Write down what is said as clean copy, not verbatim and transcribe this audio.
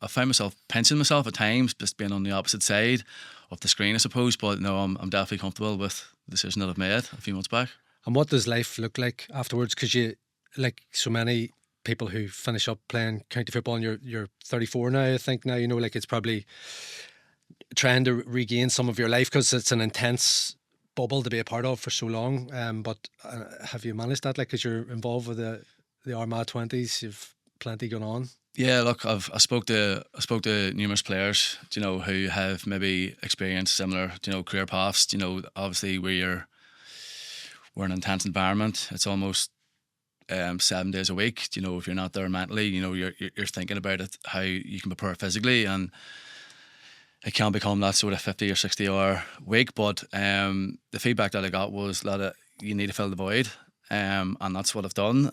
I find myself pinching myself at times, just being on the opposite side of the screen, I suppose. But no, I'm definitely comfortable with the decision that I've made a few months back. And what does life look like afterwards? Because you, like so many people who finish up playing county football, and you're 34 now, I think now, like it's probably trying to regain some of your life, because it's an intense bubble to be a part of for so long. But have you managed that? Like, because you're involved with the Armagh 20s, you've plenty going on. Yeah, look, I spoke to numerous players, who have maybe experienced similar, career paths. Obviously we're in an intense environment. It's almost 7 days a week. If you're not there mentally, you're thinking about it, how you can prepare physically, and it can become that sort of 50 or 60 hour week. But the feedback that I got was that you need to fill the void, and that's what I've done.